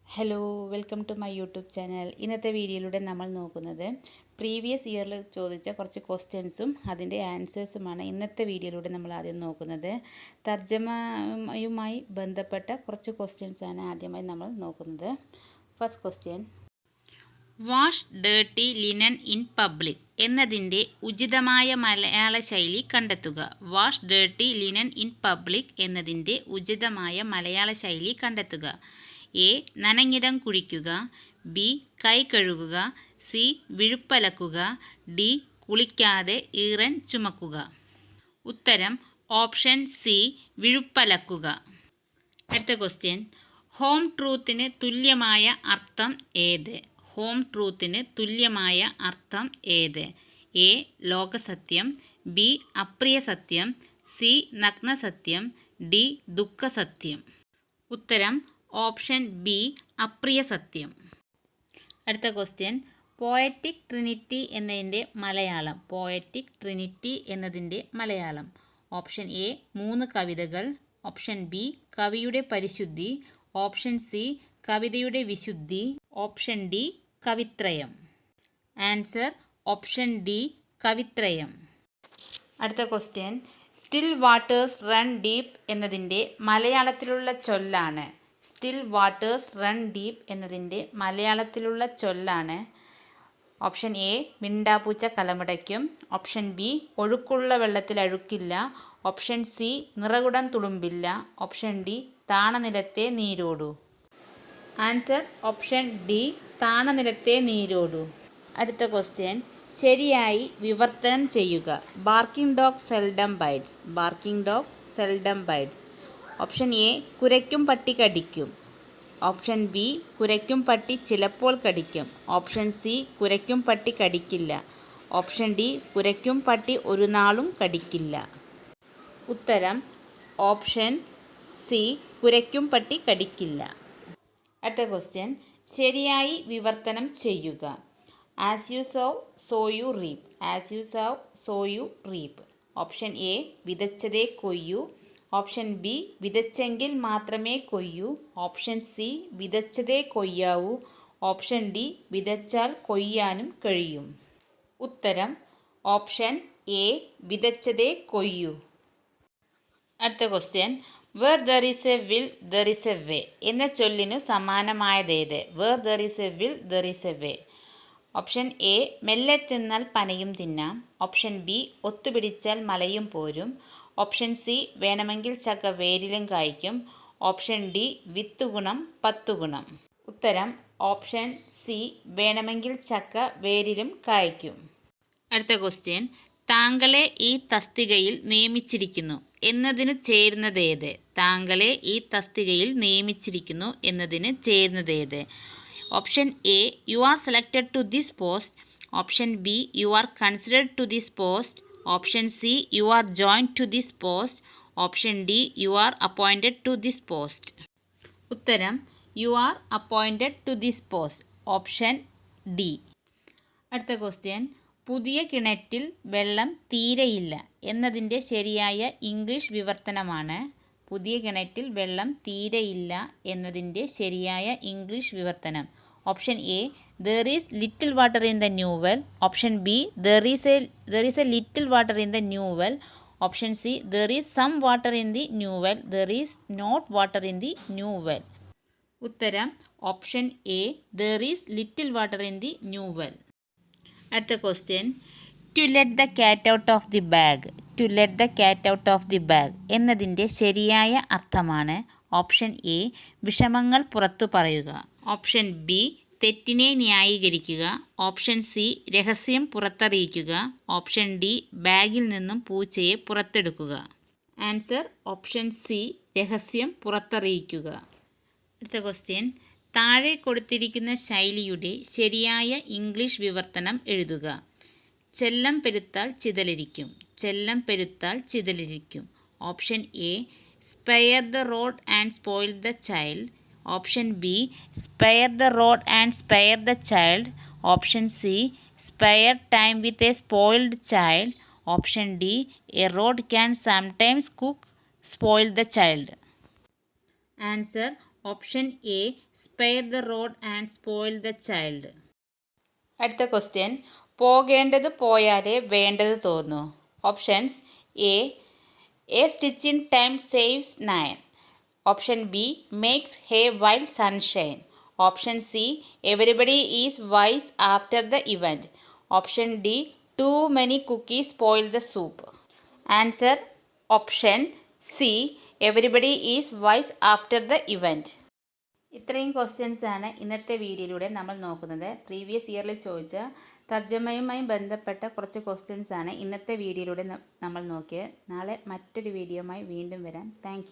Hello welcome to my YouTube channel. ഇന്നത്തെ വീഡിയോയിലൂടെ നമ്മൾ നോക്കുന്നത് പ്രീവിയസ് ഇയറിൽ ചോദിച്ച കുറച്ച് ക്വസ്റ്റ്യൻസും അതിൻ്റെ ആൻസേഴ്സുമാണ്. ഇന്നത്തെ വീഡിയോയിലൂടെ നമ്മൾ ആദ്യം നോക്കുന്നത് തർജ്ജമയുമായി ബന്ധപ്പെട്ട കുറച്ച് ക്വസ്റ്റ്യൻസാണ് ആദ്യമായി നമ്മൾ നോക്കുന്നത്. First question, wash dirty linen in public എന്നതിൻ്റെ ഉചിതമായ മലയാള ശൈലി കണ്ടെത്തുക. Wash dirty linen in public എന്നതിൻ്റെ ഉചിതമായ മലയാള ശൈലി കണ്ടെത്തുക. എ. നനഞ്ഞിടം കുഴിക്കുക. ബി. കൈ കഴുകുക. സി. വിഴുപ്പലക്കുക. ഡി. കുളിക്കാതെ ഈറൻ ചുമക്കുക. ഉത്തരം ഓപ്ഷൻ സി, വിഴുപ്പലക്കുക. അടുത്ത ക്വസ്റ്റ്യൻ, ഹോം ട്രൂത്തിന് തുല്യമായ അർത്ഥം ഏത്? ഹോം ട്രൂത്തിന് തുല്യമായ അർത്ഥം ഏത്? എ. ലോകസത്യം. ബി. അപ്രിയ സത്യം. സി. നഗ്നസത്യം. ഡി. ദുഃഖസത്യം. ഉത്തരം ഓപ്ഷൻ ബി, അപ്രിയ സത്യം. അടുത്ത ക്വസ്റ്റ്യൻ, പോയറ്റിക് ട്രിനിറ്റി എന്നതിൻ്റെ മലയാളം. പോയറ്റിക് ട്രിനിറ്റി എന്നതിൻ്റെ മലയാളം. ഓപ്ഷൻ എ 3 കവിതകൾ. ഓപ്ഷൻ ബി കവിയുടെ പരിശുദ്ധി. ഓപ്ഷൻ സി കവിതയുടെ വിശുദ്ധി. ഓപ്ഷൻ ഡി കവിത്രയം. ആൻസർ ഓപ്ഷൻ ഡി, കവിത്രയം. അടുത്ത question, still waters run deep എന്നതിൻ്റെ മലയാളത്തിലുള്ള ചൊല്ലാണ്. സ്റ്റിൽ വാട്ടേഴ്സ് റൺ ഡീപ്പ് എന്നതിൻ്റെ മലയാളത്തിലുള്ള ചൊല്ലാണ്. ഓപ്ഷൻ എ മിണ്ടാപ്പൂച്ച കലമുടയ്ക്കും. ഓപ്ഷൻ ബി ഒഴുക്കുള്ള വെള്ളത്തിൽ അഴുക്കില്ല. ഓപ്ഷൻ സി നിറകുടം തുളുമ്പില്ല. ഓപ്ഷൻ ഡി താണനിലത്തെ നീരോടൂ. ആൻസർ ഓപ്ഷൻ ഡി, താണനിലത്തെ നീരോടൂ. അടുത്ത ക്വസ്റ്റ്യൻ, ശരിയായി വിവർത്തനം ചെയ്യുക. Barking dog seldom bites. Barking dog seldom bites. Option A കുരയ്ക്കും പട്ടി കടിക്കും. ഓപ്ഷൻ ബി കുരയ്ക്കും പട്ടി ചിലപ്പോൾ കടിക്കും. ഓപ്ഷൻ സി കുരയ്ക്കും പട്ടി കടിക്കില്ല. ഓപ്ഷൻ ഡി കുരയ്ക്കും പട്ടി ഒരു നാളും കടിക്കില്ല. ഉത്തരം ഓപ്ഷൻ സി, കുരയ്ക്കും പട്ടി കടിക്കില്ല. അടുത്ത ക്വസ്റ്റ്യൻ, ശരിയായി വിവർത്തനം ചെയ്യുക. As you sow so you reap. As you sow so you reap. Option A വിതച്ചതേ കൊയ്യൂ. ഓപ്ഷൻ ബി വിതച്ചെങ്കിൽ മാത്രമേ കൊയ്യൂ. ഓപ്ഷൻ സി വിതച്ചതേ കൊയ്യാവൂ. ഓപ്ഷൻ ഡി വിതച്ചാൽ കൊയ്യാനും കഴിയും. ഉത്തരം ഓപ്ഷൻ എ, വിതച്ചതേ കൊയ്യൂ. അടുത്ത question, where there is a will there is a way എന്ന ചൊല്ലിനു സമാനമായതേത്? Where there is a will there is a way. Option A മെല്ലെ തിന്നാൽ പനയും തിന്നാം. ഓപ്ഷൻ ബി ഒത്തുപിടിച്ചാൽ മലയും പോരും. ഓപ്ഷൻ സി വേണമെങ്കിൽ ചക്ക വേരിലും കായ്ക്കും. ഓപ്ഷൻ ഡി വിത്തുഗുണം 10 ഗുണം. ഉത്തരം ഓപ്ഷൻ സി, വേണമെങ്കിൽ ചക്ക വേരിലും കായ്ക്കും. അടുത്ത ക്വസ്റ്റ്യൻ, താങ്കളെ ഈ തസ്തികയിൽ നിയമിച്ചിരിക്കുന്നു എന്നതിന് ചേരുന്നതേത്? താങ്കളെ ഈ തസ്തികയിൽ നിയമിച്ചിരിക്കുന്നു എന്നതിന് ചേരുന്നതേത്? Option A you are selected to this post. Option B you are considered to this post. Option C you are joined to this post. Option D you are appointed to this post. ഉത്തരം you are appointed to this post. Option D. അടുത്ത question, പുതിയ കിണറ്റിൽ വെള്ളം തീരെയില്ല എന്നതിൻ്റെ ശരിയായ English വിവർത്തനമാണ്. പുതിയ കിണറ്റിൽ വെള്ളം തീരെയില്ല എന്നതിൻ്റെ ശരിയായ ഇംഗ്ലീഷ് വിവർത്തനം. Option A there is little water in the new well. Option B there is a little water in the new well. Option C there is some water in the new well. There is not water in the new well. ഉത്തരം option A, there is little water in the new well. അടുത്ത question, to let the cat out of the bag. To let the cat out of the bag എന്നതിൻ്റെ ശരിയായ അർത്ഥമാണ്. Option A വിഷമങ്ങൾ പുറത്തു പറയുക. Option B തെറ്റിനെ ന്യായീകരിക്കുക. Option C രഹസ്യം പുറത്തറിയിക്കുക. Option D ബാഗിൽ നിന്നും പൂച്ചയെ പുറത്തെടുക്കുക. ആൻസർ ഓപ്ഷൻ സി, രഹസ്യം പുറത്തറിയിക്കുക. അടുത്ത ക്വസ്റ്റ്യൻ, താഴെ കൊടുത്തിരിക്കുന്ന ശൈലിയുടെ ശരിയായ ഇംഗ്ലീഷ് വിവർത്തനം എഴുതുക. ചെല്ലം പെരുത്താൽ ചിതലരിക്കും. ചെല്ലം പെരുത്താൽ ചിതലരിക്കും. Option A spare the rod and spoil the child. Option B spare the rod and spare the child. Option C spare time with a spoiled child. Option D a rod can sometimes cook spoil the child. Answer option A spare the rod and spoil the child. അടുത്ത question, പോകേണ്ടത് പോയാലേ വേണ്ടത് തോന്നൂ. Options A stitch in time saves nine. Option B makes hey while sunshine. Option C everybody is vice after the event. Option D to many cookies spoil the soup. Answer option C everybody is vice after the event. ഇത്രയും questions ആണ് ഇന്നത്തെ വീഡിയോയിലൂടെ നമ്മൾ നോക്കുന്നത്. Previous ഇയറിൽ ചോദിച്ച തർജ്ജമയുമായി ബന്ധപ്പെട്ട കുറച്ച് ക്വസ്റ്റ്യൻസ് ആണ് ഇന്നത്തെ വീഡിയോയിലൂടെ നമ്മൾ നോക്കിയത്. നാളെ മറ്റൊരു വീഡിയോയുമായി വീണ്ടും വരാം. താങ്ക്